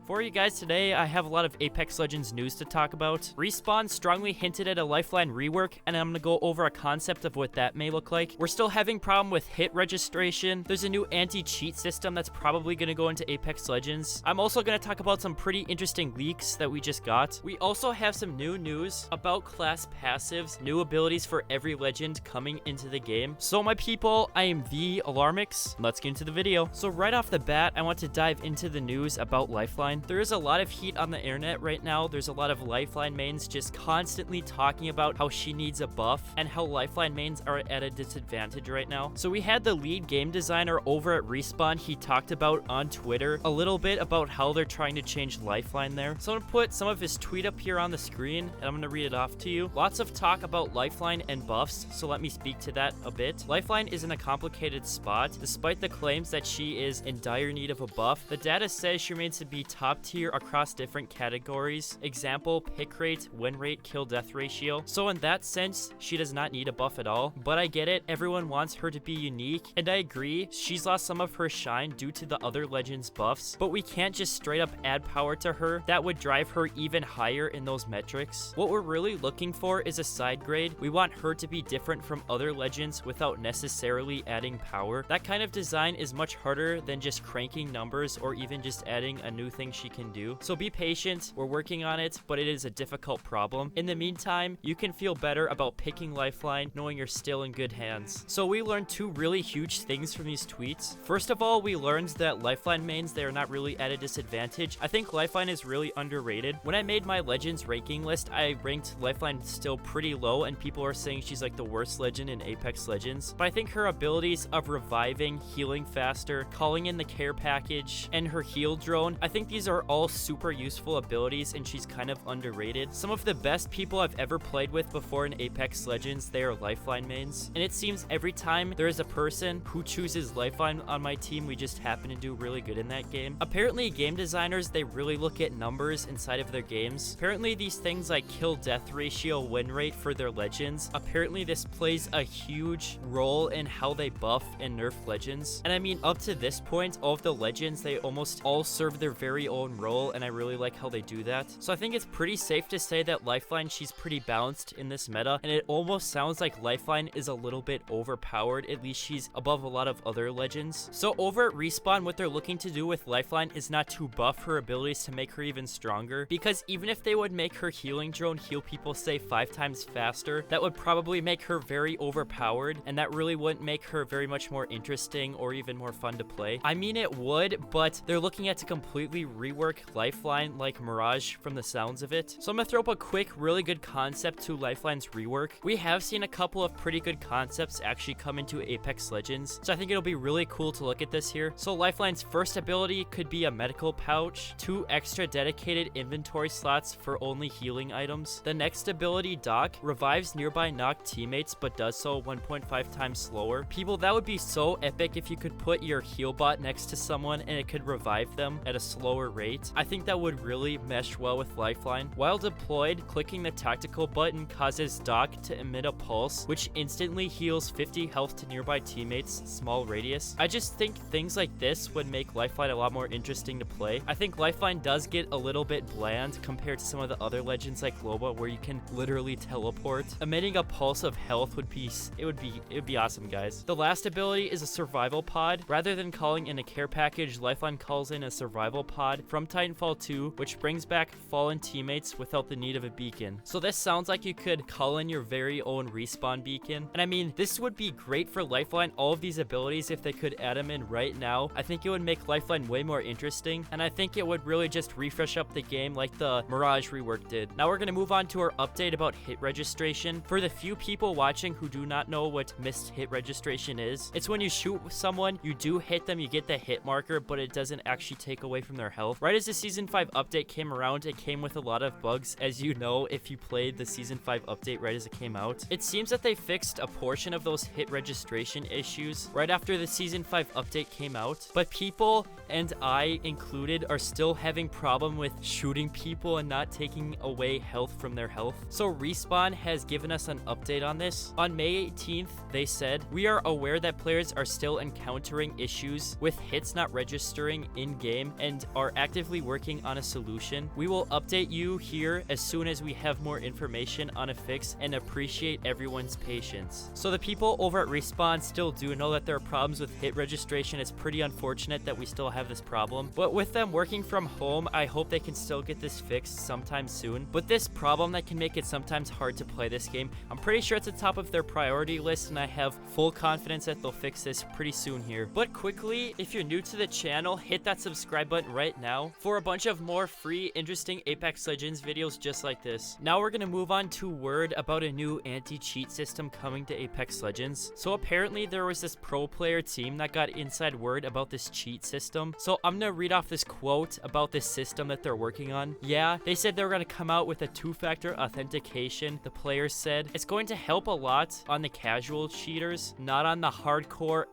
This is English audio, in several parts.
For you guys today, I have a lot of Apex Legends news to talk about. Respawn strongly hinted at a Lifeline rework, and I'm gonna go over a concept of what that may look like. We're still having problem with hit registration. There's a new anti-cheat system that's probably gonna go into Apex Legends. I'm also gonna talk about some pretty interesting leaks that we just got. We also have some new news about class passives, new abilities for every legend coming into the game. So my people, I am the Alarmix. Let's get into the video. So right off the bat, I want to dive into the news about Lifeline. There is a lot of heat on the internet right now. There's a lot of Lifeline mains just constantly talking about how she needs a buff and how Lifeline mains are at a disadvantage right now. So we had the lead game designer over at Respawn. He talked about on Twitter a little bit about how they're trying to change Lifeline there. So I'm gonna put some of his tweet up here on the screen and I'm gonna read it off to you. Lots of talk about Lifeline and buffs, so let me speak to that a bit. Lifeline is in a complicated spot. Despite the claims that she is in dire need of a buff, the data says she remains to be top tier across different categories. Example, pick rate, win rate, kill death ratio. So in that sense, she does not need a buff at all. But I get it, everyone wants her to be unique, and I agree, she's lost some of her shine due to the other legends buffs, but we can't just straight up add power to her. That would drive her even higher in those metrics. What we're really looking for is a side grade. We want her to be different from other legends without necessarily adding power. That kind of design is much harder than just cranking numbers or even just adding a new thing she can do. So be patient, we're working on it, but it is a difficult problem. In the meantime, you can feel better about picking Lifeline knowing you're still in good hands. So we learned two really huge things from these tweets. First of all, we learned that Lifeline mains, they are not really at a disadvantage. I think Lifeline is really underrated. When I made my Legends ranking list, I ranked Lifeline still pretty low, and people are saying she's like the worst legend in Apex Legends. But I think her abilities of reviving, healing faster, calling in the care package, and her heal drone, I think these are all super useful abilities, and she's kind of underrated. Some of the best people I've ever played with before in Apex Legends, they are Lifeline mains. And it seems every time there is a person who chooses Lifeline on my team, we just happen to do really good in that game. Apparently, game designers, they really look at numbers inside of their games. Apparently, these things like kill death ratio, win rate for their legends, apparently this plays a huge role in how they buff and nerf legends. And I mean, up to this point, all of the legends, they almost all serve their very own role, and I really like how they do that. So I think it's pretty safe to say that Lifeline, she's pretty balanced in this meta, and it almost sounds like Lifeline is a little bit overpowered. At least she's above a lot of other legends. So over at Respawn, what they're looking to do with Lifeline is not to buff her abilities to make her even stronger, because even if they would make her healing drone heal people, say 5 times faster, that would probably make her very overpowered, and that really wouldn't make her very much more interesting or even more fun to play. I mean, it would, but they're looking at to completely rework Lifeline like Mirage from the sounds of it. So I'm gonna throw up a quick, really good concept to Lifeline's rework. We have seen a couple of pretty good concepts actually come into Apex Legends, so I think it'll be really cool to look at this here. So Lifeline's first ability could be a medical pouch, 2 extra dedicated inventory slots for only healing items. The next ability, Doc, revives nearby knocked teammates but does so 1.5 times slower. People, that would be so epic if you could put your heal bot next to someone and it could revive them at a slower rate. I think that would really mesh well with Lifeline. While deployed, clicking the tactical button causes Doc to emit a pulse, which instantly heals 50 health to nearby teammates, small radius. I just think things like this would make Lifeline a lot more interesting to play. I think Lifeline does get a little bit bland compared to some of the other legends like Loba, where you can literally teleport. Emitting a pulse of health would be, it would be awesome, guys. The last ability is a survival pod. Rather than calling in a care package, Lifeline calls in a survival pod from Titanfall 2, which brings back fallen teammates without the need of a beacon. So this sounds like you could call in your very own respawn beacon. And I mean, this would be great for Lifeline. All of these abilities, if they could add them in right now, I think it would make Lifeline way more interesting. And I think it would really just refresh up the game like the Mirage rework did. Now we're going to move on to our update about hit registration. For the few people watching who do not know what missed hit registration is, it's when you shoot someone, you do hit them, you get the hit marker, but it doesn't actually take away from their health. Right as the Season 5 update came around, it came with a lot of bugs, as you know if you played the Season 5 update right as it came out. It seems that they fixed a portion of those hit registration issues right after the Season 5 update came out, but people, and I included, are still having problem with shooting people and not taking away health from their health. So Respawn has given us an update on this. On May 18th, they said, "We are aware that players are still encountering issues with hits not registering in-game and are actively working on a solution. We will update you here as soon as we have more information on a fix and appreciate everyone's patience. So the people over at Respawn still do know that there are problems with hit registration. It's pretty unfortunate that we still have this problem, but with them working from home, I hope they can still get this fixed sometime soon. But this problem that can make it sometimes hard to play this game, I'm pretty sure it's at the top of their priority list, and I have full confidence that they'll fix this pretty soon here. But quickly, if you're new to the channel, hit that subscribe button right now for a bunch of more free, interesting Apex Legends videos just like this. Now we're gonna move on to word about a new anti-cheat system coming to Apex Legends. So apparently there was this pro player team that got inside word about this cheat system. So I'm gonna read off this quote about this system that they're working on. Yeah, they said they were gonna come out with a two-factor authentication. The players said it's going to help a lot on the casual cheaters, not on the hardcore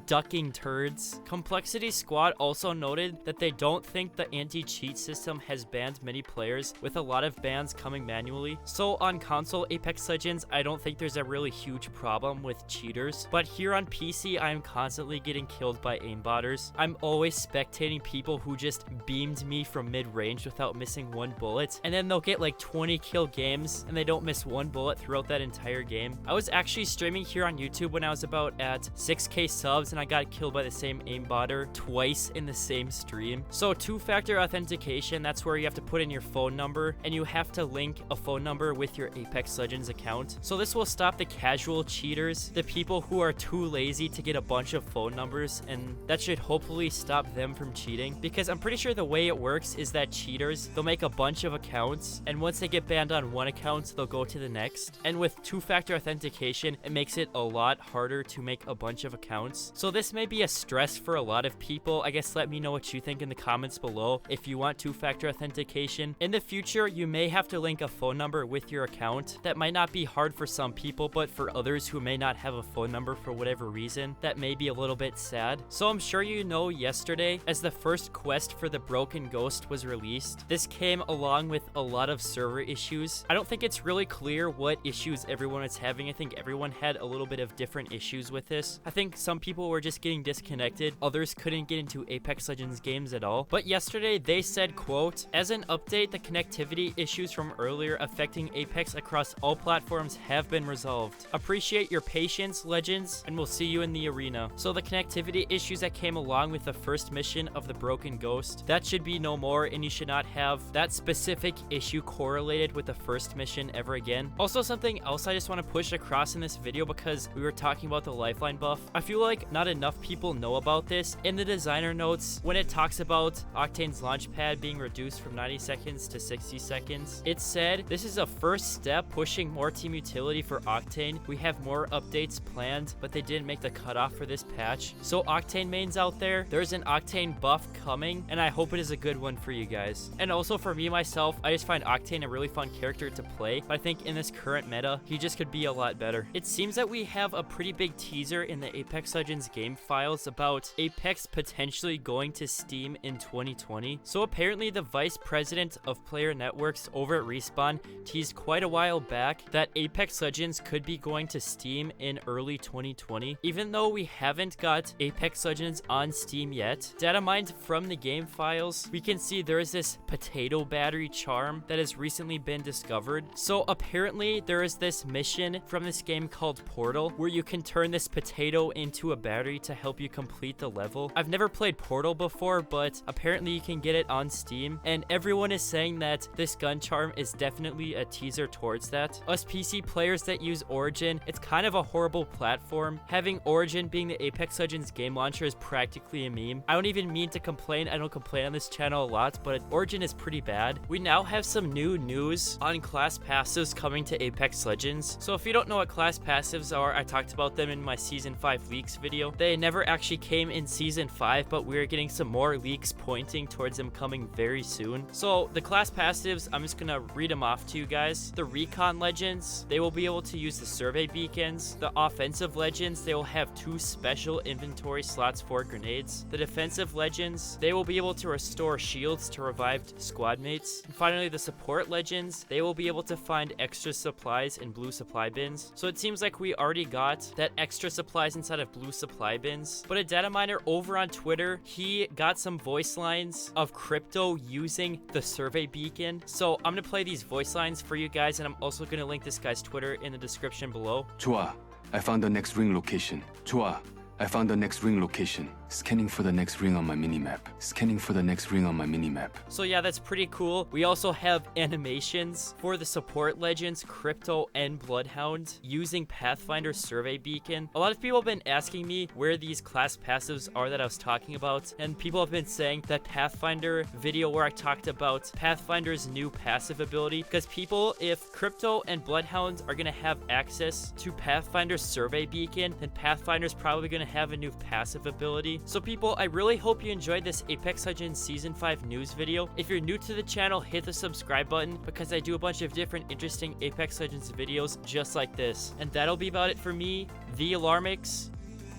ducking turds. Complexity Squad also noted that they don't think the anti-cheat system has banned many players, with a lot of bans coming manually. So on console Apex Legends, I don't think there's a really huge problem with cheaters, but here on PC, I am constantly getting killed by aimbotters. I'm always spectating people who just beamed me from mid-range without missing one bullet, and then they'll get like 20 kill games and they don't miss one bullet throughout that entire game. I was actually streaming here on YouTube when I was about at 6k subs, and I got killed by the same aimbotter twice in the same stream. So two-factor authentication, that's where you have to put in your phone number, and you have to link a phone number with your Apex Legends account. So this will stop the casual cheaters, the people who are too lazy to get a bunch of phone numbers, and that should hopefully stop them from cheating, because I'm pretty sure the way it works is that cheaters, they'll make a bunch of accounts, and once they get banned on one account, they'll go to the next. And with two-factor authentication, it makes it a lot harder to make a bunch of accounts. So this may be a stress for a lot of people. I guess let me know what you think in the comments below. If you want two-factor authentication in the future, you may have to link a phone number with your account. That might not be hard for some people, but for others who may not have a phone number for whatever reason, that may be a little bit sad. So I'm sure you know, yesterday, as the first quest for the Broken Ghost was released, this came along with a lot of server issues. I don't think it's really clear what issues everyone is having. I think everyone had a little bit of different issues with this. I think some people were just getting disconnected. Others couldn't get into Apex Legends games at all. But yesterday they said, quote, as an update, the connectivity issues from earlier affecting Apex across all platforms have been resolved. Appreciate your patience, Legends, and we'll see you in the arena. So the connectivity issues that came along with the first mission of the Broken Ghost, that should be no more, and you should not have that specific issue correlated with the first mission ever again. Also, something else I just want to push across in this video, because we were talking about the Lifeline buff. I feel like not enough people know about this. In the designer notes, when it talks about Octane's launchpad being reduced from 90 seconds to 60 seconds, it said this is a first step pushing more team utility for Octane. We have more updates planned, but they didn't make the cutoff for this patch. So Octane mains out there, there's an Octane buff coming, and I hope it is a good one for you guys. And also for me myself, I just find Octane a really fun character to play, but I think in this current meta, he just could be a lot better. It seems that we have a pretty big teaser in the Apex Legends game files about Apex potentially going to Steam in 2020. So apparently the vice president of player networks over at Respawn teased quite a while back that Apex Legends could be going to Steam in early 2020. Even though we haven't got Apex Legends on Steam yet, data mined from the game files, we can see there is this potato battery charm that has recently been discovered. So apparently there is this mission from this game called Portal where you can turn this potato into a battery to help you complete the level. I've never played Portal before, but apparently you can get it on Steam, and everyone is saying that this gun charm is definitely a teaser towards that. Us PC players that use Origin, it's kind of a horrible platform. Having Origin being the Apex Legends game launcher is practically a meme. I don't even mean to complain. I don't complain on this channel a lot, but Origin is pretty bad. We now have some new news on class passives coming to Apex Legends. So if you don't know what class passives are, I talked about them in my Season 5 leaks video. They never actually came in Season 5, but we're getting some more leaks pointing towards them coming very soon. So the class passives, I'm just gonna read them off to you guys. The Recon Legends, they will be able to use the survey beacons. The Offensive Legends, they will have 2 special inventory slots for grenades. The Defensive Legends, they will be able to restore shields to revived squad mates. And finally, the Support Legends, they will be able to find extra supplies in blue supply bins. So it seems like we already got that extra supplies inside of blue supply bins. But a data miner over on Twitter, he got some voice lines of crypto using the survey beacon. So I'm gonna play these voice lines for you guys, and I'm also gonna link this guy's Twitter in the description below. 좋아, I found the next ring location. 좋아, I found the next ring location. Scanning for the next ring on my minimap. Scanning for the next ring on my minimap. So yeah, that's pretty cool. We also have animations for the support legends, Crypto and Bloodhound, using Pathfinder Survey Beacon. A lot of people have been asking me where these class passives are that I was talking about, and people have been saying that Pathfinder video where I talked about Pathfinder's new passive ability, because people, if Crypto and Bloodhound are gonna have access to Pathfinder's Survey Beacon, then Pathfinder's probably gonna have a new passive ability. So people, I really hope you enjoyed this Apex Legends Season 5 news video. If you're new to the channel, hit the subscribe button, because I do a bunch of different interesting Apex Legends videos just like this. And that'll be about it for me, the Alarmix,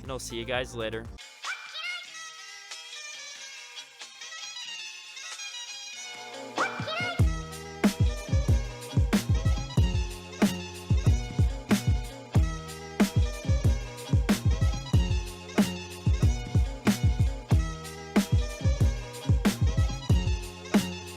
and I'll see you guys later.